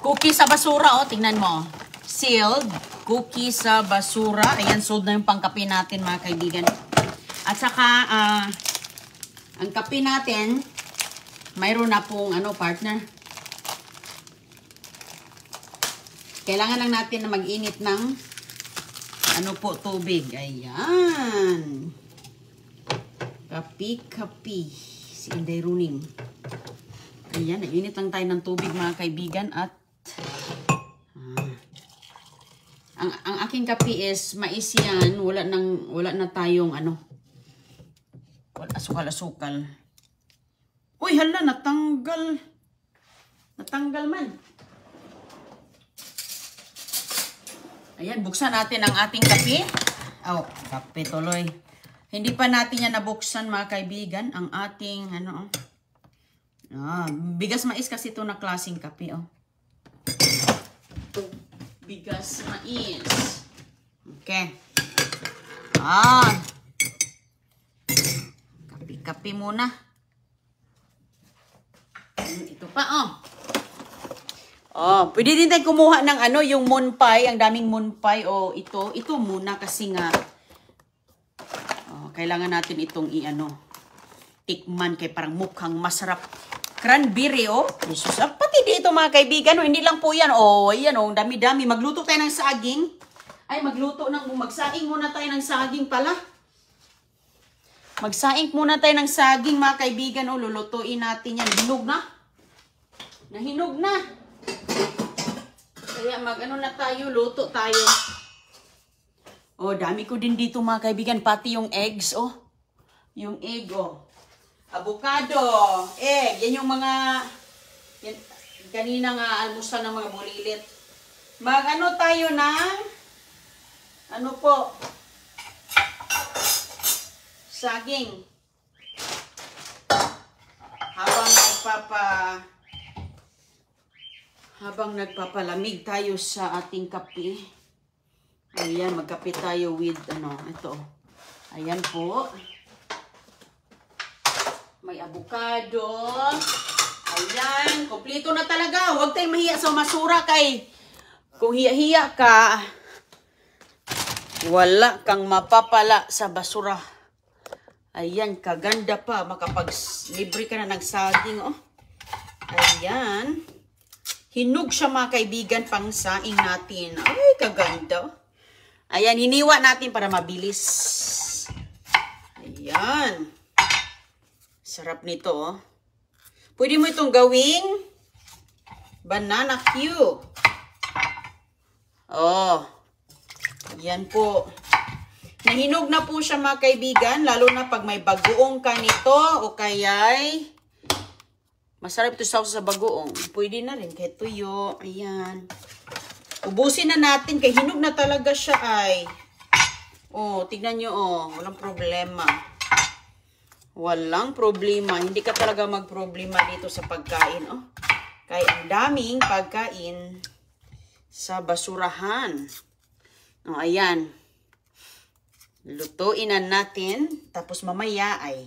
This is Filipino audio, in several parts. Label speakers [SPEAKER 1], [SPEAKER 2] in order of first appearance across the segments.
[SPEAKER 1] Cookie sa basura, oh. Tingnan mo. Sealed. Cookie sa basura. Ayan, sold na yung pangkape natin, mga kaibigan. At saka, ang kape natin, mayroon na pong, partner. Kailangan lang natin na mag-init ng, tubig. Ayan. Kapi. Si Inday Runing. Ayan, nainit lang tayo ng tubig, mga kaibigan. At, ang aking kape is mais yan. Wala na tayong, wala asukal-asukal. Uy, hala, natanggal. Natanggal man. Ayan, buksan natin ang ating kape. Oh, kape tuloy. Hindi pa natin yan nabuksan, mga kaibigan. Ang ating, bigas mais kasi ito na klaseng kape, oh. Bigas mais. Okay. Kape muna. Ito pa, oh. Oh, pwede din tayo kumuha ng yung moon pie, ang daming moon pie, o ito muna kasi nga kailangan natin itong tikman kay parang mukhang masarap. Cranberry, oh. Jesus, pati dito, mga kaibigan, hindi lang po yan, ayan, dami-dami. Magluto tayo ng saging. Ay, magsaing muna tayo ng saging pala. Magsaing muna tayo ng saging, mga kaibigan, lulutuin natin yan. Hinog na. Nahinog na. Kaya na tayo, luto tayo. Dami ko din dito, mga kaibigan, pati yung eggs, yung egg, avocado, egg, yan yung mga kanina nga almusal ng mga bulilit. Tayo ng saging. Habang nagpapalamig tayo sa ating kape. Ayan, magkape tayo with, ito. Ayan po. May avocado. Ayan, kompleto na talaga. Huwag tayong mahiya sa masura kay kung hiya-hiya ka, wala kang mapapala sa basura. Ayan, kaganda pa. Makapag-libre ka na ng saging, Ayan. Hinog siya, mga kaibigan, pang saing natin. Ay, kaganda. Ayan, hiniwa natin para mabilis. Ayan. Sarap nito, Pwede mo itong gawing banana Q. Yan po. Nahinog na po siya, mga kaibigan, lalo na pag may bagoong ka nito o kaya'y masarap ito sa bagoong. Pwede na rin kay tuyo. Ayan. Ubusin na natin kay hinog na talaga siya ay. Tignan nyo, walang problema. Walang problema. Hindi ka talaga magproblema dito sa pagkain, Kaya ang daming pagkain sa basurahan. Ayan. Lutuin na natin. Tapos mamaya ay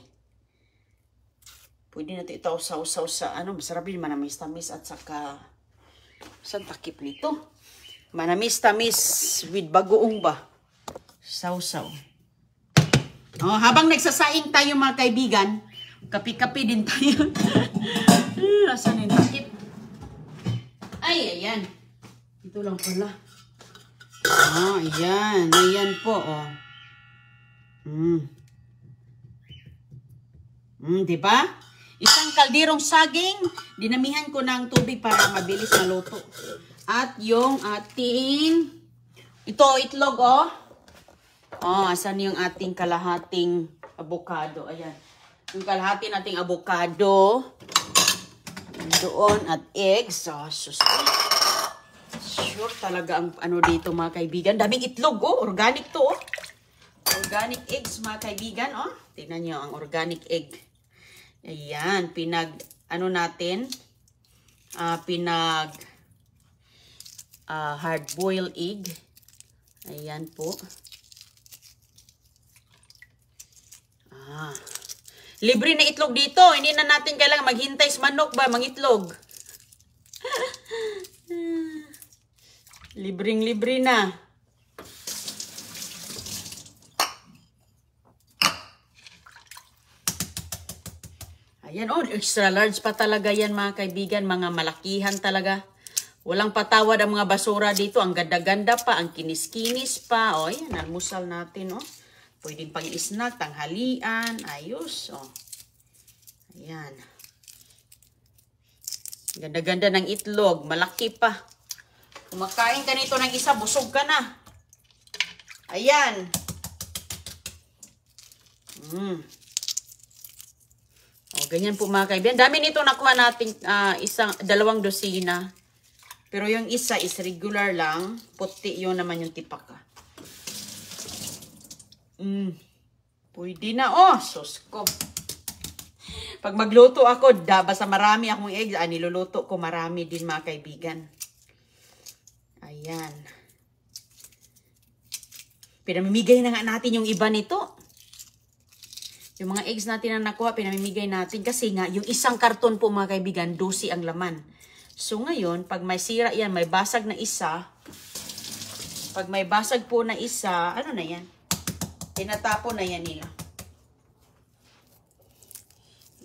[SPEAKER 1] pwede natin ito sausaw sa masarap din, manamis-tamis at saka saan takip nito? Manamis-tamis with bagoong ba? Sausaw. Habang nagsasaing tayo, mga kaibigan, kapi-kapi din tayo. Asan yung takip? Ay, ayan. Ito lang pala. Ayan. Ayan po, diba? Isang kalderong saging, dinamihan ko ng tubig para mabilis maluto. At yung ating, itlog, asan yung ating kalahating avocado? Ayan. Yung kalahati nating avocado. Doon at eggs. Sure talaga ang dito, mga kaibigan. Daming itlog, Organic to, Organic eggs, mga kaibigan, Tingnan nyo ang organic egg. Ayan, natin, hard-boiled egg. Ayan po. Libre na itlog dito. Hindi na natin kailangan maghintay sa manok ba, mangitlog. Libreng-libre na. Ayan, oh, extra large pa talaga yan mga kaibigan, mga malakihan talaga. Walang patawad ang mga basura dito. Ang ganda-ganda pa, ang kinis-kinis pa. O, ayan, almusal natin, oh. Pwedeng pang snack, tanghalian, ayos, oh. Ayan. Ganda-ganda ng itlog, malaki pa. Kumakain ka nito ng isa, busog ka na. Ayan. O, ganyan po mga kaibigan. Dami nito nakuha natin, dalawang dosina. Pero yung isa is regular lang. Puti yun naman yung tipaka. Pwede na. Oh, sus ko. Pag magluto ako, basta marami akong eggs, niluluto ko marami din mga kaibigan. Ayan. Pinamimigay na nga natin yung iba nito. Yung mga eggs natin na nakuha, pinamimigay natin. Kasi nga, yung isang karton po mga kaibigan, 12 ang laman. So ngayon, pag may sira yan, may basag na isa. Pag may basag po na isa, ano na yan? Tinatapon na yan nila.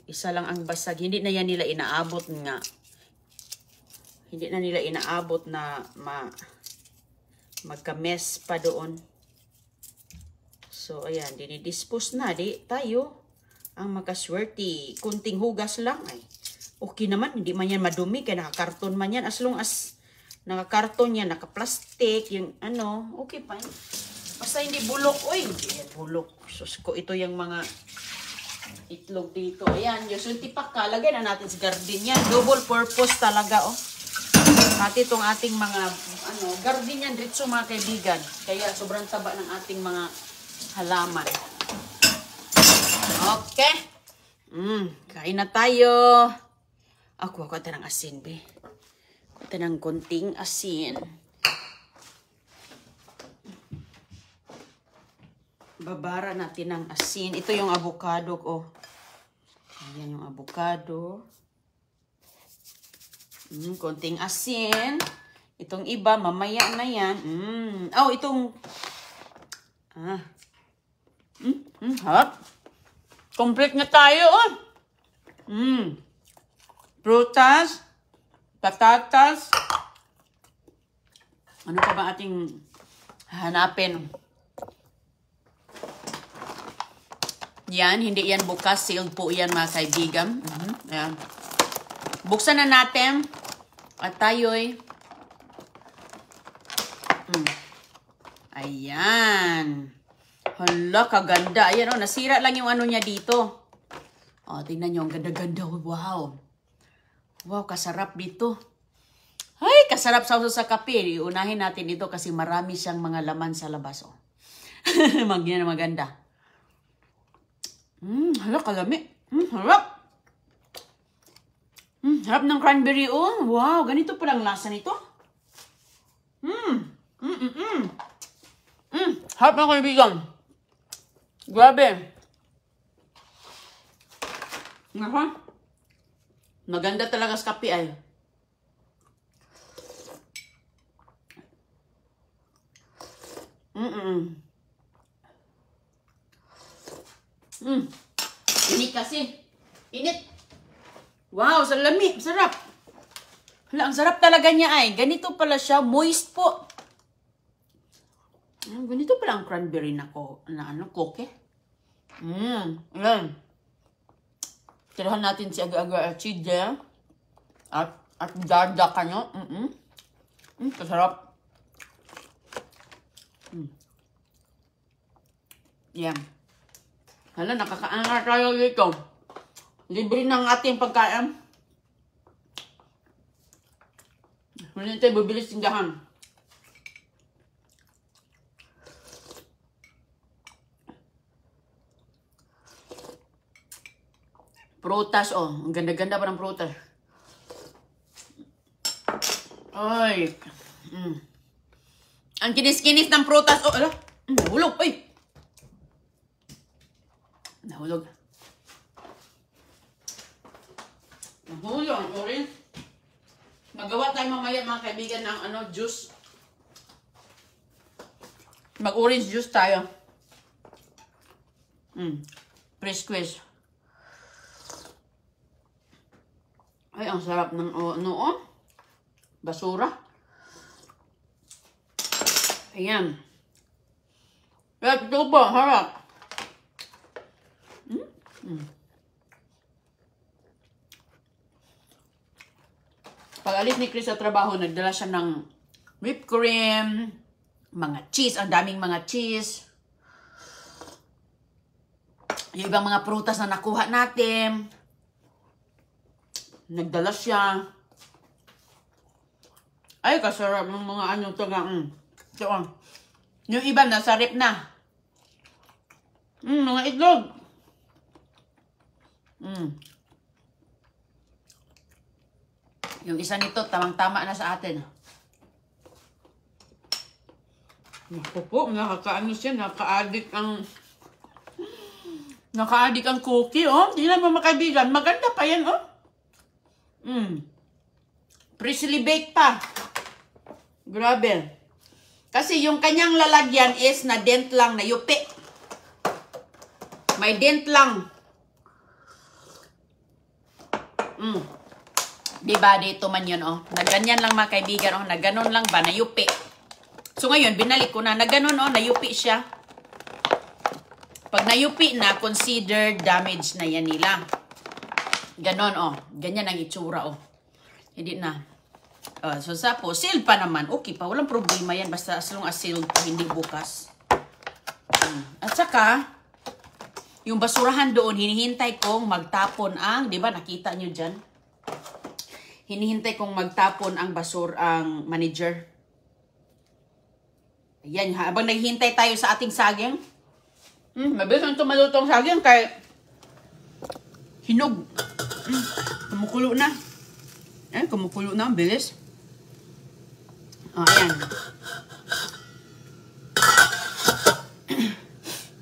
[SPEAKER 1] Isa lang ang basag. Hindi na yan nila inaabot nga. Hindi na nila inaabot na magka-mess pa doon. So, ayan, dinidispose na. Di tayo ang makaswerte. Kunting hugas lang ay. Okay naman, hindi man yan madumi. Kaya nakakarton man yan. As long as nakakarton yan, nakaplastic, yung ano, okay pa. Basta hindi bulok. Uy, hindi yan bulok. Sus ko, ito yung mga itlog dito. Ayan, yung tipak ka. Lagay na natin sa garden yan. Double purpose talaga, oh. Pati itong ating mga, garden yan, diretso mga kaibigan. Kaya sobrang taba ng ating mga halaman. Okay. Kain na tayo. Ako ng asin, be. Kuha ng konting asin. Babara natin ng asin. Ito yung avocado, oh. Ayan yung avocado. Konting asin. Itong iba, mamaya na yan. Oh, itong... Harap. Complete na tayo, oh. Prutas, patatas. Ano pa ba ating hanapin? Yan, hindi yan bukas. Sealed po yan mga kaibigan. Ayan. Buksan na natin. At tayo'y ayan. Hala, kaganda. Ayan, oh, nasira lang yung ano niya dito. Oh, tingnan nyo, ang ganda-ganda. Wow. Wow, kasarap dito. Ay, kasarap sa kape. Iunahin natin ito kasi marami siyang mga laman sa labas, oh. Maganda. Hala, kalami. Harap. Harap ng cranberry, oh. Wow, ganito palang lasa nito. Harap na kaibigan. Grabe. Maganda talaga sa kape ay. Init kasi. Init. Wow, salami. Sarap. Hala, ang sarap talaga niya ay. Ganito pala siya. Moist po. Ganito pala ang cranberry na koke. Ayan. Tirahan natin si aga-aga chide. At dada ka nyo. Kasarap. Yan. Hala, nakakaangat tayo dito. Libre ng ating pagkain. Hindi tayo bibilis tindahan. Prutas, oh. Ang ganda-ganda pa ng prutas. Ay. Ang kinis-kinis ng prutas. Oh, ala. Nahulog. Ay. Nahulog. Nahulog. Orange. Magawa tayo mamaya mga kaibigan ng juice. Mag-orange juice tayo. Pre-squeeze. Ay, ang sarap ng noon. Basura. Ayan. Ito po, harap. Pag alis ni Chris sa trabaho, nagdala siya ng whipped cream, mga cheese, ang daming mga cheese. Yung ibang mga prutas na nakuha natin. Nagdala siya. Ay, kasarap ng mga ano to nga. Ito, yung iba nasa rep na. Mga itlog. Yung isa nito, tamang-tama na sa atin. Naku po, nakakaano siya, nakaka-addict ang cookie, oh. Tingnan mo mga kaibigan, maganda pa yan, oh. Freshly baked pa. Grabe. Kasi yung kanyang lalagyan is na dent lang, na yupi. May dent lang. Diba, dito man yun, oh. Nagganyan lang mga kaibigan, oh. Naganon lang ba, na yupi. So ngayon, binalik ko na. Naganon, oh, na yupi siya. Pag nayupi na, considered damage na yan nila. Ganon, oh. Ganyan ang itsura, oh. Hindi na. So, sapo, sealed pa naman. Okay pa, walang problema yan. Basta as long as sealed pa, hindi bukas. At saka, yung basurahan doon, hinihintay kong magtapon ang, di ba, nakita nyo dyan? Hinihintay kong magtapon ang ang manager. Ayan, habang naghihintay tayo sa ating saging. Mabilis ang tumalutong saging kay hinog. Kumukulo na. Kumukulo na, ang bilis. Ayan.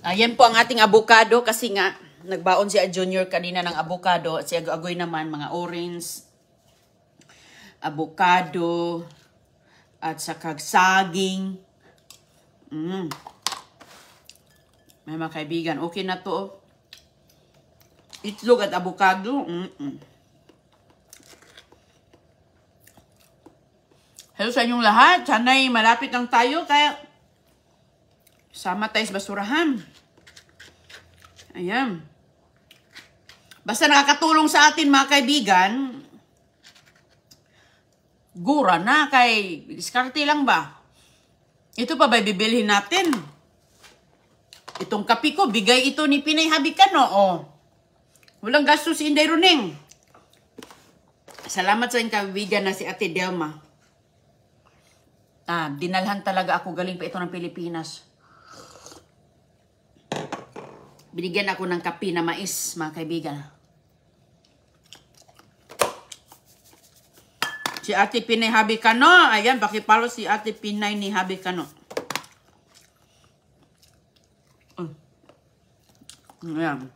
[SPEAKER 1] Ayan po ang ating avocado kasi nga nagbaon si Junior kanina ng avocado at si Agoy naman mga orange, avocado at saka saging. May mga kaibigan, okay na to, oh. Itlog at avocado. Hello sa inyong lahat. Sana'y malapit lang tayo kaya sama tayo sa basurahan. Ayan. Basta nakakatulong sa atin mga kaibigan, gura na kay diskarte lang ba? Ito pa ba bibilhin natin? Itong kape ko, bigay ito ni Pinay Habikano, oh. Walang gastos si Inday Runeng. Salamat sa inyong kaibigan na si Ate Delma. Dinalhan talaga ako, galing pa ito ng Pilipinas. Binigyan ako ng kape na mais, mga kaibigan. Si Ate Pinay Habikano, ayan, pakipalo si Ate Pinay ni Habikano. Ayan.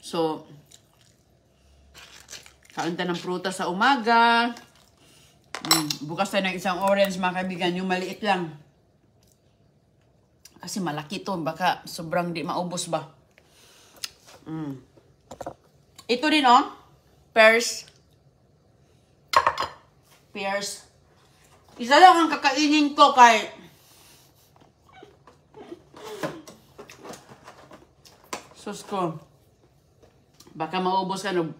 [SPEAKER 1] So, kain tayo ng prutas sa umaga. Bukas tayo ng isang orange, mga kaibigan. Yung maliit lang. Kasi malaki to. Baka sobrang di maubos ba. Ito din, oh. Pears. Isa lang ang kakainin ko kay sus ko. Baka maubos ka, no?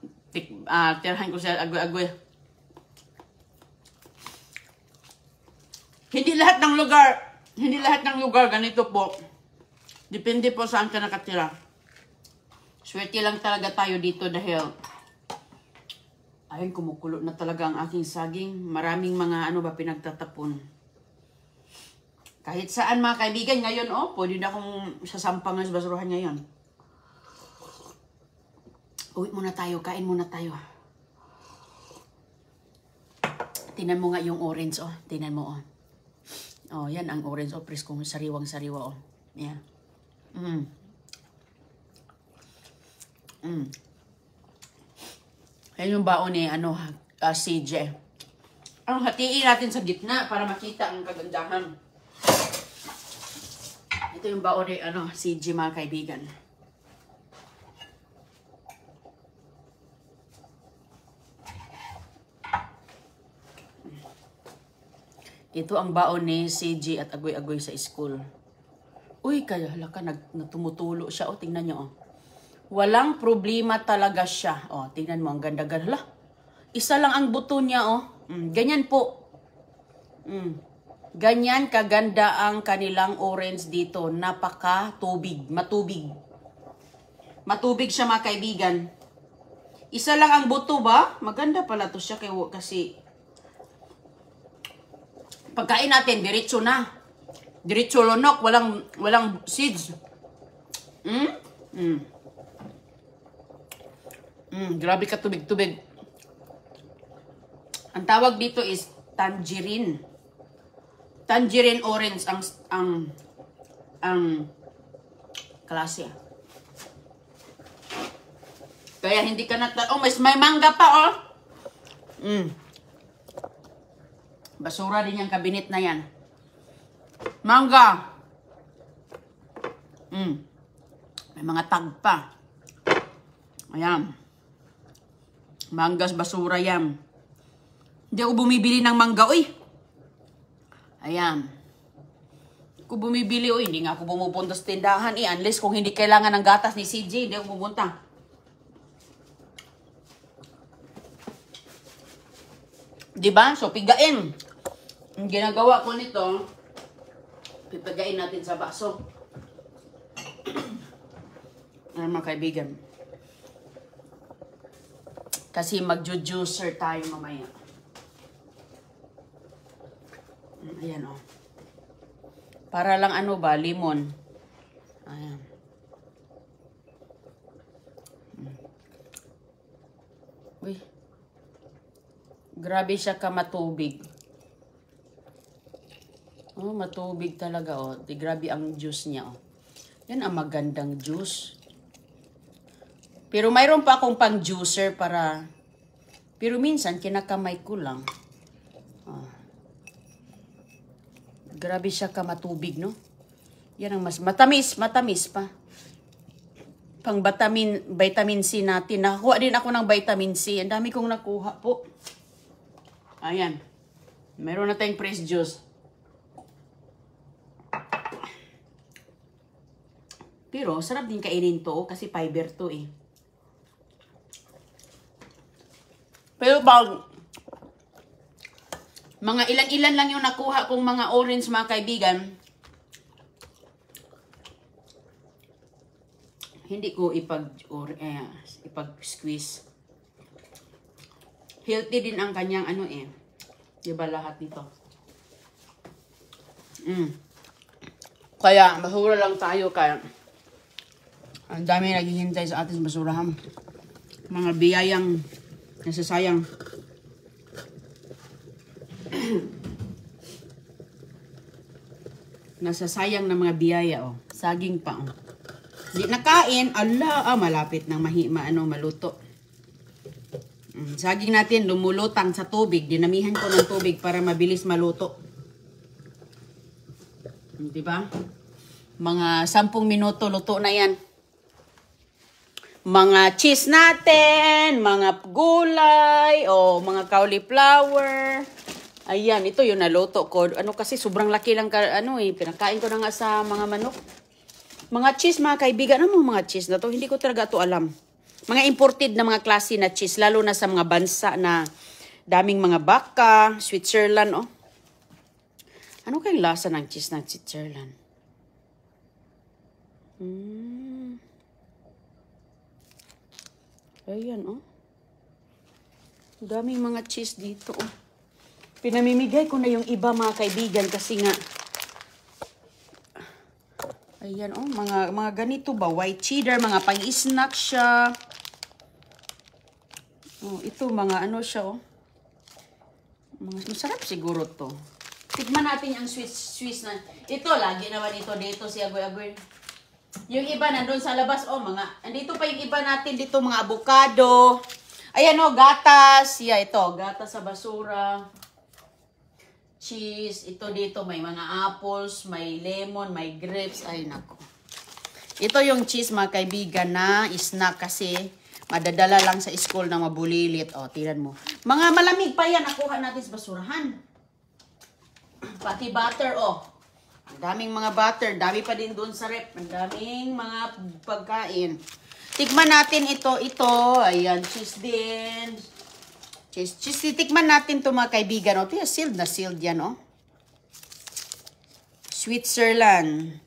[SPEAKER 1] Tirahan ko sa agoy-agoy. Hindi lahat ng lugar ganito po. Depende po saan ka nakatira. Swerte lang talaga tayo dito dahil ayun, kumukulo na talaga ang aking saging. Maraming mga pinagtatapon. Kahit saan mga kaibigan ngayon, oh, pwede na akong sasampangan sa basurahan ngayon. Uwi muna tayo, kain muna tayo. Tinan mo nga yung orange, oh. Tinan mo, oh. Oh, yan ang orange, oh. Pres kung sariwang-sariwa, oh. Yan. Yan yung baon ni, CJ. Ang hatiin natin sa gitna para makita ang kagandahan. Ito yung baon ni CG mga kaibigan. Ito ang baon ni CG at agoy-agoy sa school. Uy, kaya halaka tumutulo siya. O, tingnan nyo. Walang problema talaga siya. O, tingnan mo, ang ganda-ganda. Isa lang ang buto niya, ganyan po. Ganyan kaganda ang kanilang orange dito. Napaka-tubig. Matubig. Matubig siya mga kaibigan. Isa lang ang buto ba? Maganda pala to siya kasi pagkain natin, diretso na. Diretso lonok. Walang seeds. Grabe ka tubig-tubig. Ang tawag dito is tangerine. Tangerine orange ang klase. Kaya hindi ka may mangga pa Basura din yung kabinet na yan. Mangga. May mga tag pa. Ayan. Manggas basura yan. Hindi ako bumibili ng mangga, uy. Ayan. Ako bumibili, uy. Hindi nga ako pumupunta sa tindahan, unless kung hindi kailangan ng gatas ni CJ, hindi ako pupunta. Diba? So, pigain. Ang ginagawa ko nito, pipagain natin sa baso. Ano mga kaibigan? Kasi mag-juicer tayo mamaya. Ayan Para lang limon. Ayan. Uy. Grabe siya ka matubig. Matubig talaga Di grabe ang juice niya Yan ang magandang juice. Pero mayroon pa akong pang juicer pero minsan kinakamay ko lang. Grabe siya ka matubig, no? Yan ang mas matamis pa. Pang vitamin C natin. Nakakuha din ako ng vitamin C. Ang dami kong nakuha po. Ayan. Meron na tayong fresh juice. Pero sarap din kainin to kasi fiber to Pero pag mga ilan-ilan lang yung nakuha kong mga orange mga kaibigan, hindi ko ipag-squeeze. Healthy din ang kanyang diba lahat nito? Kaya basura lang tayo kaya ang dami naghihintay sa ating basurahan. Mga biyayang nasasayang. Nasasayang na mga biyaya Saging pa Di nakain, malapit nang maluto. Saging natin lumulutang sa tubig. Dinamihan ko ng tubig para mabilis maluto. Diba? Mga 10 minuto luto na yan. Mga cheese natin, mga gulay, mga cauliflower. Ayan, ito yung naluto ko. Kasi sobrang laki lang pinakain ko na nga sa mga manok. Mga cheese, mga kaibigan. Ano mga cheese na to? Hindi ko talaga to alam. Mga imported na mga klase na cheese, lalo na sa mga bansa na daming mga baka, Switzerland, Ano kayong lasa ng cheese ng Switzerland? Ayan, daming mga cheese dito, Pinamimigay ko na yung iba, mga kaibigan, kasi nga, ayan, mga ganito ba? White cheddar, mga pang-snack siya. Ito, mga siya, Masarap siguro to. Tikman natin yung Swiss na. Ito, lagi naman ito dito si Agoy-Agoy. Yung iba nandun sa labas, andito pa yung iba natin dito, mga avocado. Ayan gatas. Ito, gatas sa basura. cheese. Ito dito, may mga apples, may lemon, may grapes. Ay, nako. Ito yung cheese, mga kaibigan, na snack kasi madadala lang sa school na mabulilit. O, tingnan mo. Mga malamig pa yan, nakuha natin sa basurahan. Pati butter, oh. Ang daming mga butter. Dami pa din doon sa rep. Ang daming mga pagkain. Tikman natin ito. Ayan, cheese din. Cheese. Titikman natin ito, mga kaibigan. O, sealed na sealed yan, oh. Switzerland.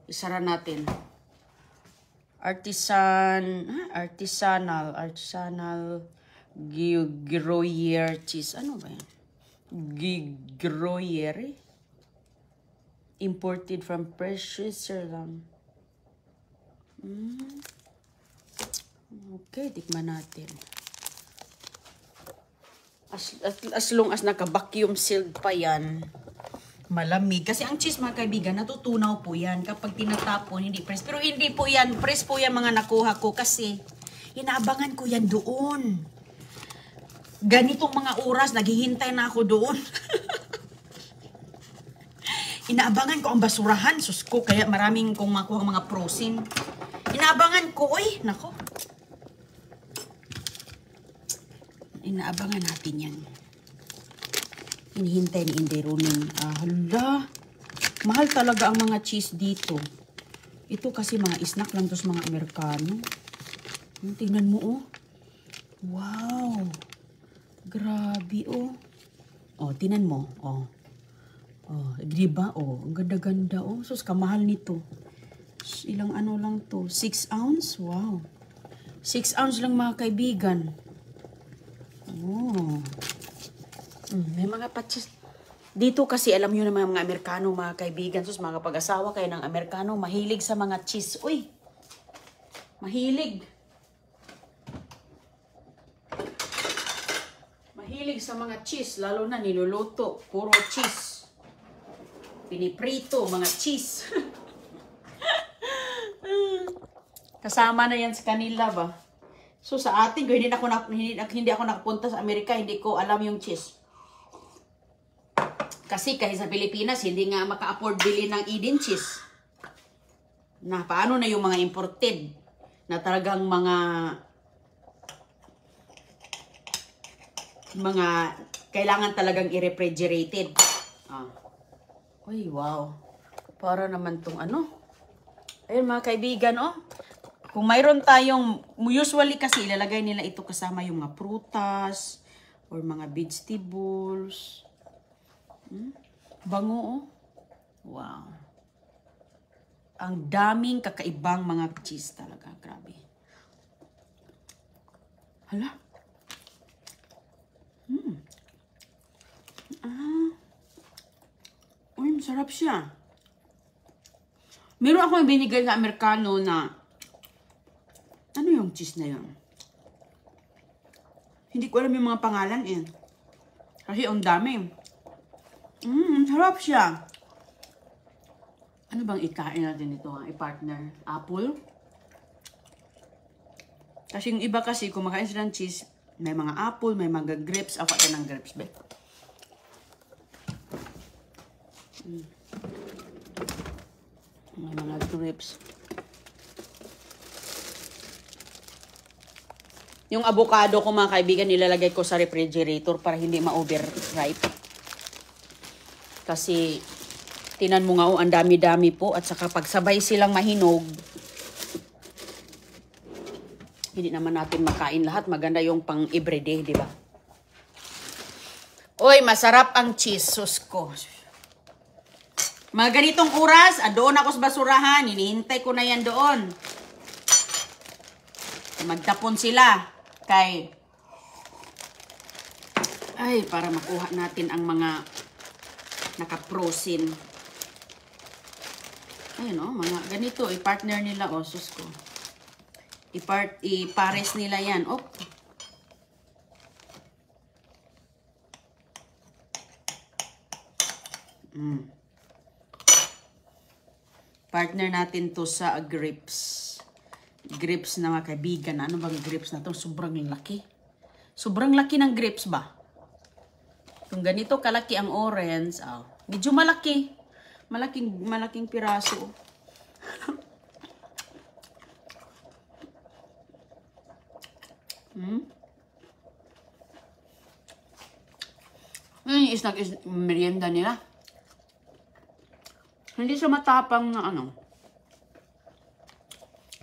[SPEAKER 1] Isara natin. Artisanal Gruyere cheese. Ano ba yan? Gruyere? Imported from Switzerland. Okay, tikman natin. As long as naka-vacuum sealed pa yan, malamig. Kasi ang cheese, mga kaibigan, natutunaw po yan kapag tinatapon, hindi press. Pero hindi po yan, press po yan mga nakuha ko kasi inaabangan ko yan doon. Ganitong mga oras, naghihintay na ako doon. Inaabangan ko ang basurahan, sus ko, kaya maraming kong makuha mga frozen. Inaabangan ko, oy, nako. Inaabangan natin yan. Hinihintay ni Inday Ronin. Hala. Mahal talaga ang mga cheese dito. Ito kasi mga snack lang to sa mga Amerikano. Tingnan mo, oh. Wow. Grabe, oh. Oh, tingnan mo, oh. Oh, diba, oh. Ang ganda-ganda, oh. Sus, kamahal nito. Ilang ano lang to? 6 ounce? Wow. 6 ounce lang, mga kaibigan. Oh. May mga patches. Dito kasi alam nyo na mga Amerikano, mga kaibigan. Sus, mga pag-asawa kayo ng Amerikano, mahilig sa mga cheese. Uy! Mahilig. Mahilig sa mga cheese. Lalo na niluluto. Puro cheese. Piniprito, mga cheese. Kasama na yan sa kanila ba? So sa atin, hindi ako nakapunta sa Amerika, hindi ko alam yung cheese. Kasi kahit sa Pilipinas, hindi nga maka-afford bilhin ng Eden cheese. Na paano na yung mga imported na talagang mga kailangan talagang i-refrigerated. Uy, wow. Para naman tong ano. Ayun, mga kaibigan, oh. Kung mayroon tayong, usually kasi ilalagay nila ito kasama yung mga prutas or mga vegetables. Bango, oh. Wow. Ang daming kakaibang mga cheese talaga. Grabe. Hala. Uy, masarap siya. Meron akong binigay sa Amerikano na ano yung cheese na yun? Hindi ko alam yung mga pangalan eh. Kasi ang dami. Sarap siya. Ano bang ikain natin ito, ha? I-partner? Apple? Kasi yung iba kasi, kumakain sila ng cheese, may mga apple, may mga grapes. Ako ito ng grapes, be. May mga grapes. Yung avocado ko, mga kaibigan, nilalagay ko sa refrigerator para hindi ma-overripe. Kasi, tinan mo nga, oh, ang dami-dami po. At saka pagsabay silang mahinog, hindi naman natin makain lahat. Maganda yung pang everyday, di ba? Uy, masarap ang cheese. Sus ko. Mga ganitong oras, doon ako sa basurahan. Hinihintay ko na yan doon. Magtapon sila. Ay, para makuha natin ang mga naka-frozen. Ayun, oh, mga ganito. I-partner nila, oh, sus ko. I-pares nila yan. Oh. Partner natin to sa grapes. Grapes na mga kaibigan. Ano bang grapes na to? Sobrang laki. Sobrang laki ng grapes ba? Kung ganito kalaki ang orange, medyo malaki. Malaking piraso. Yung snack is merienda nila. Hindi siya matapang na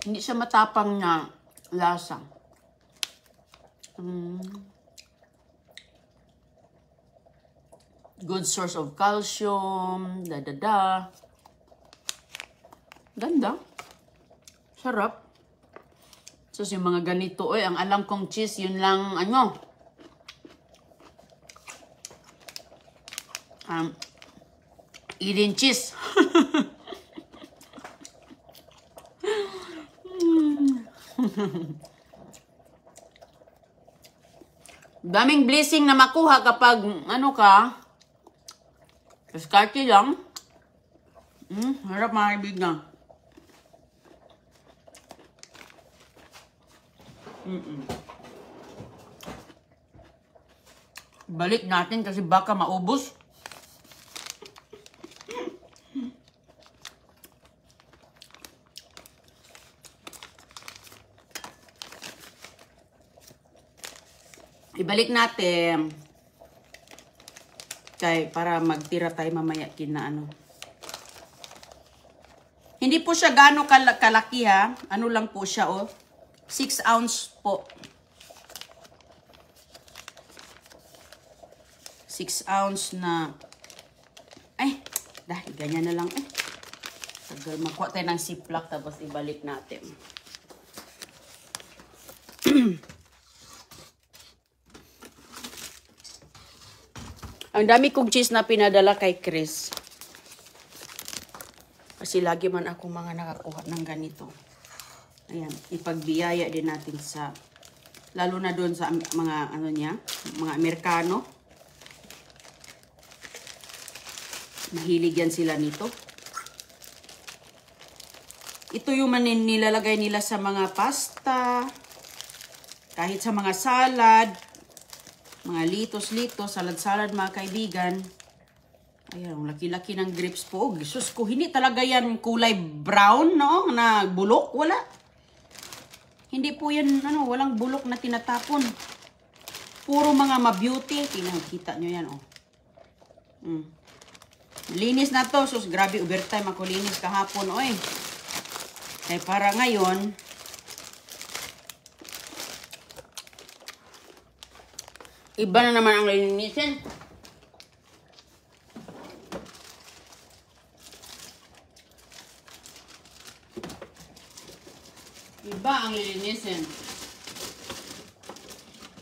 [SPEAKER 1] Hindi siya matapang na lasa. Good source of calcium. Ganda. Sarap. So, yung mga ganito, ang alam kong cheese, yun lang, eating cheese. Daming blessing na makuha kapag, diskarte lang. Harap mga kaibigan. Balik natin kasi baka maubos. Ibalik natin. Para magtira tayo mamaya Hindi po siya gaano kalaki ha. Ano lang po siya 6 ounce po. 6 ounce na. Dahil ganyan na lang Tagal magkuha tayo ng ziplock tapos ibalik natin. Ang dami kong cheese na pinadala kay Chris. Kasi lagi man ako mga nakakuha ng ganito. Ayan, ipagbiyaya din natin lalo na doon sa mga mga Amerikano. Mahilig yan sila nito. Ito yung nilalagay nila sa mga pasta, kahit sa mga salad, mga litos-litos, salad-salad mga kaibigan. Ayan, laki-laki ng grapes po. Jesus ko, hindi talaga yan kulay brown, na bulok. Wala. Hindi po yan, walang bulok na tinatapon. Puro mga ma-beauty. Kita nyo yan, Linis na to. Sus, grabe, overtime ako linis kahapon, Kaya para ngayon, iba na naman ang lilinisin. Iba ang lilinisin.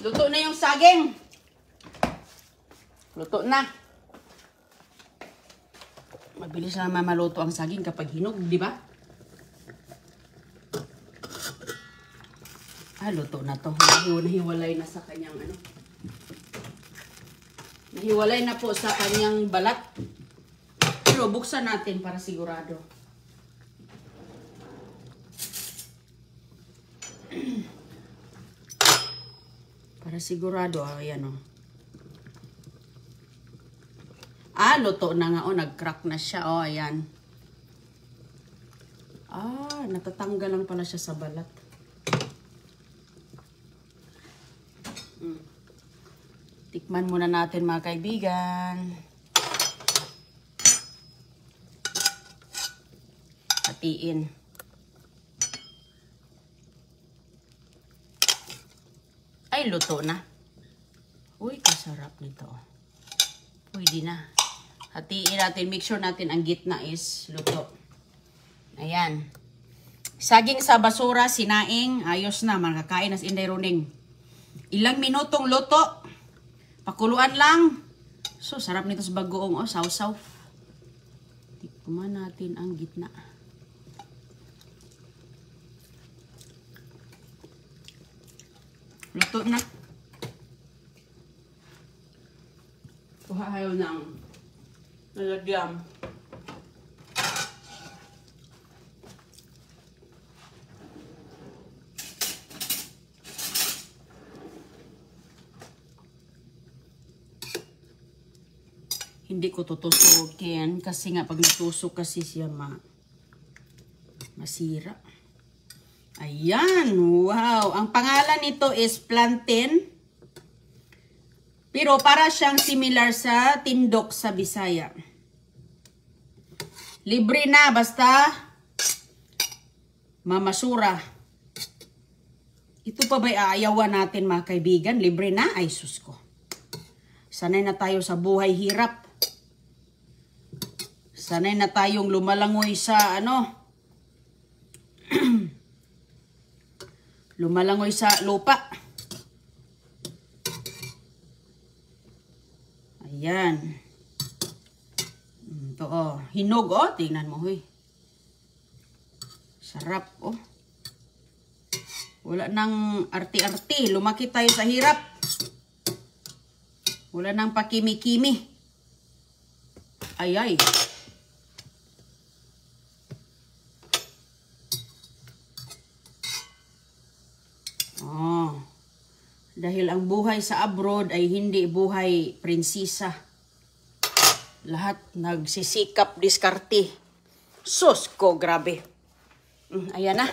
[SPEAKER 1] Luto na yung saging. Luto na. Mabilis lang maluto ang saging kapag hinog, di ba? Luto na to. Nahiwalay na sa kanyang Nahiwalay na po sa kanyang balat. Pero buksan natin para sigurado. Para sigurado, ayan luto na nga nag-crack na siya, ayan. Natatanggal lang pala siya sa balat. Tikman muna natin mga kaibigan. Hatiin. Ay, luto na. Uy, kasarap nito. Pwede na. Hatiin natin. Make sure natin ang gitna is luto. Ayan. Saging sa basura, sinaing. Ayos na. Makakain as inday runing. Ilang minutong luto. Pakuluan lang. So, sarap nito sa bagoong. Saw-saw. Tikman natin ang gitna. Luto na. Kuha kayo ng lalagyan. Hindi ko tutusugin kasi nga pag natusok kasi siya masira. Ayan, wow. Ang pangalan nito is plantain. Pero para siyang similar sa tindok sa Bisaya. Libre na, basta mamasura. Ito pa ba'y aayawan natin mga kaibigan? Libre na? Ay, sus ko. Sanay na tayo sa buhay hirap. Sanay na tayong lumalangoy sa lumalangoy sa lupa. Ayan. Ito oh, hinog oh, tingnan mo hoy. Sarap oh. Wala nang arti-arti, lumaki tayo sa hirap. Wala nang pakimi-kimi. Ay. Oh. Dahil ang buhay sa abroad ay hindi buhay prinsesa. Lahat nagsisikap diskarte. Sus ko, grabe. Ayan na.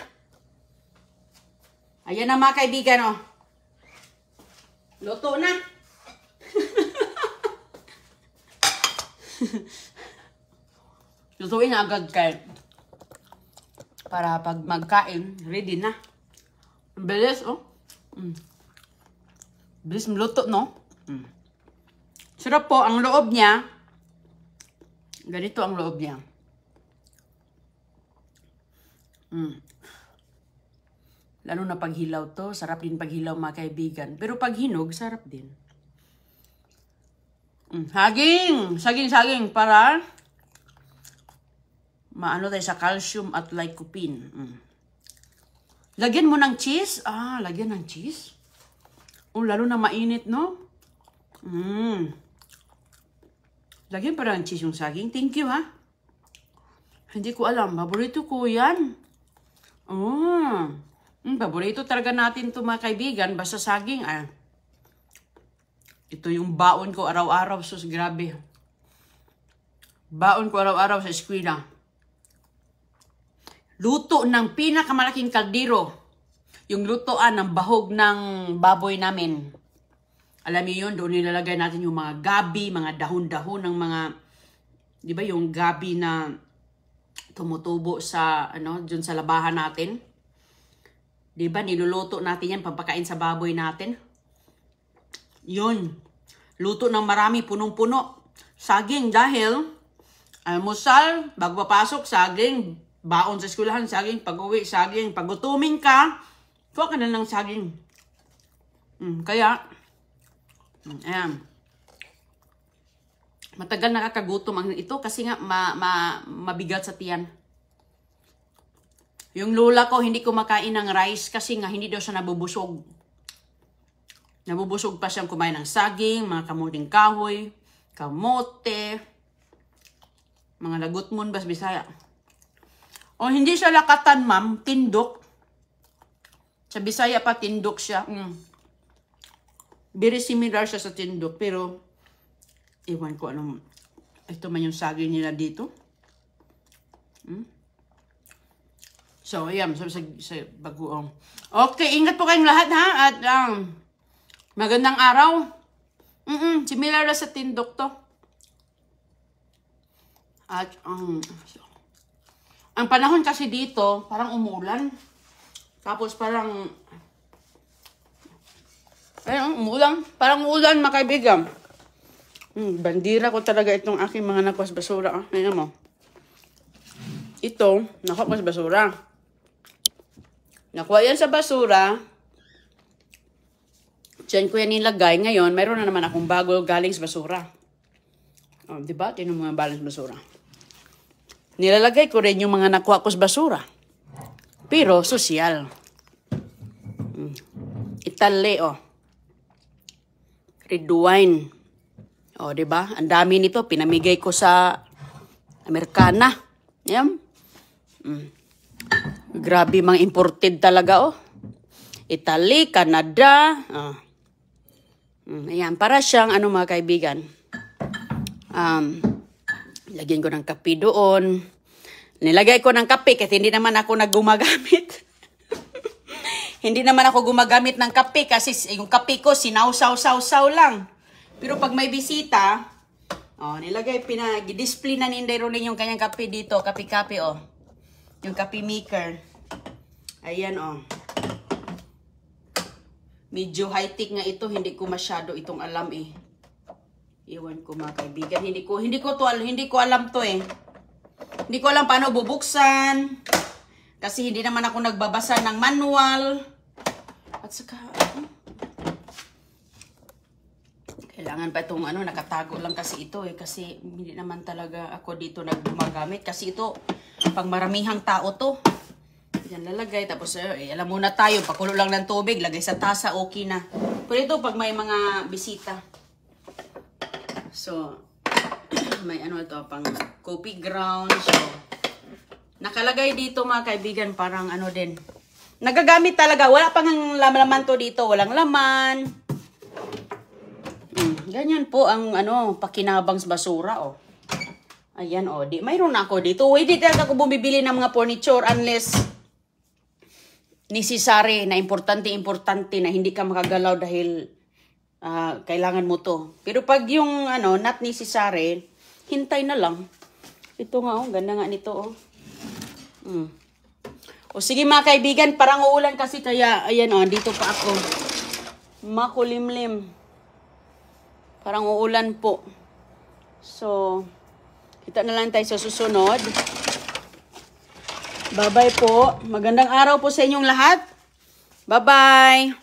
[SPEAKER 1] Ayan na mga kaibigan oh. Luto na. Lutuin na agad kay para pag magkain, ready na. Bilis oh. Bilis maluto no. Sarap po ang loob niya. Ganito ang loob niya. Lalo na paghilaw to, sarap din paghilaw mga kaibigan. Pero pag hinog, sarap din. Saging para maano tayo sa calcium at lycopene. Lagyan mo ng cheese. Lagyan ng cheese. Lalo na mainit, no? Lagyan pa ng cheese yung saging. Thank you, ha? Hindi ko alam. Paborito ko yan. Paborito talaga natin ito, mga kaibigan. Basta saging, Ito yung baon ko araw-araw. Sus, grabe. Baon ko araw-araw sa eskwela. Luto ng pinakamalaking kaldero. Yung lutoan ng bahog ng baboy namin. Alam niyo yun, doon nilalagay natin yung mga gabi, mga dahon-dahon ng mga, di ba yung gabi na tumutubo sa, dun sa labahan natin. Di ba, niluluto natin yan, pampakain sa baboy natin. Yun. Luto ng marami, punong-puno. Saging dahil, almusal, bago papasok, saging. Baon sa eskwelahan, saging. Pag-uwi, saging. Pag gutuming ka, kuha ka na ng saging. Kaya, ayan. Matagal nakakagutom ang ito kasi nga mabigat sa tiyan. Yung lola ko, hindi kumakain ng rice kasi nga hindi daw siya nabubusog. Nabubusog pa siyang kumain ng saging, mga kamuting kahoy, kamote, mga lagutmon, bas Bisaya. O hindi siya lakatan, ma'am, tindok. Sa Bisaya pa, tindok siya. Very similar siya sa tindok, pero iwan ko anong, ito man yung saging nila dito. So, ayan, sa bagoong. Okay, ingat po kayong lahat, ha? At, magandang araw. Similar na sa tindok to. At, ang panahon kasi dito, parang umulan. Tapos parang, umulan. Parang umulan, mga kaibigan. Bandira ko talaga itong aking mga nakuha sa basura. Ayan mo. Ito, nakuha ko sa basura. Nakuha yan sa basura. Diyan ko yan nilagay. Ngayon, mayroon na naman akong bago galing sa basura. Diba? Tinan mo yung baling sa basura. Nilalagay ko rin yung mga nakuha ko sa basura. Pero, sosyal. Itali, red wine. Diba? Ang dami nito. Pinamigay ko sa Amerikana. Yan. Grabe, mga imported talaga, Italy, Canada. Ayan, para siyang, mga kaibigan. Lagyan ko ng kape doon. Nilagay ko ng kape kasi hindi naman ako naggumagamit. Hindi naman ako gumagamit ng kape kasi yung kape ko sinaw-saw-saw-saw lang. Pero pag may bisita, nilagay, display na ni Inday Rolin yung kanyang kape dito. Kape-kape, yung kape maker. Ayan, Medyo high-tech nga ito. Hindi ko masyado itong alam eh. Iwan ko mga kaibigan. Hindi ko alam to eh. Hindi ko alam paano bubuksan. Kasi hindi naman ako nagbabasa ng manual. At saka, kailangan pa itong nakatago lang kasi ito eh. Kasi hindi naman talaga ako dito naggumagamit. Kasi ito, pang maramihang tao to. Yan lalagay. Tapos, alam muna tayo, pakulo lang ng tubig. Lagay sa tasa, okay na. Pero ito, pag may mga bisita. So, may ito, pang coffee ground. So, nakalagay dito mga kaibigan, parang din. Nagagamit talaga. Wala pang laman to dito. Walang laman. Ganyan po ang pakinabang sa basura, Ayan, mayroon ako dito. Hindi talaga ako bumibili ng mga furniture unless necessary na importante na hindi ka makagalaw dahil kailangan mo to. Pero pag yung not necessary, hintay na lang. Ito nga ganda nga nito O sige mga kaibigan, parang uulan kasi kaya ayan dito pa ako. Makulimlim. Parang uulan po. So, kita na lang tayo sa susunod. Bye-bye po. Magandang araw po sa inyong lahat. Bye-bye.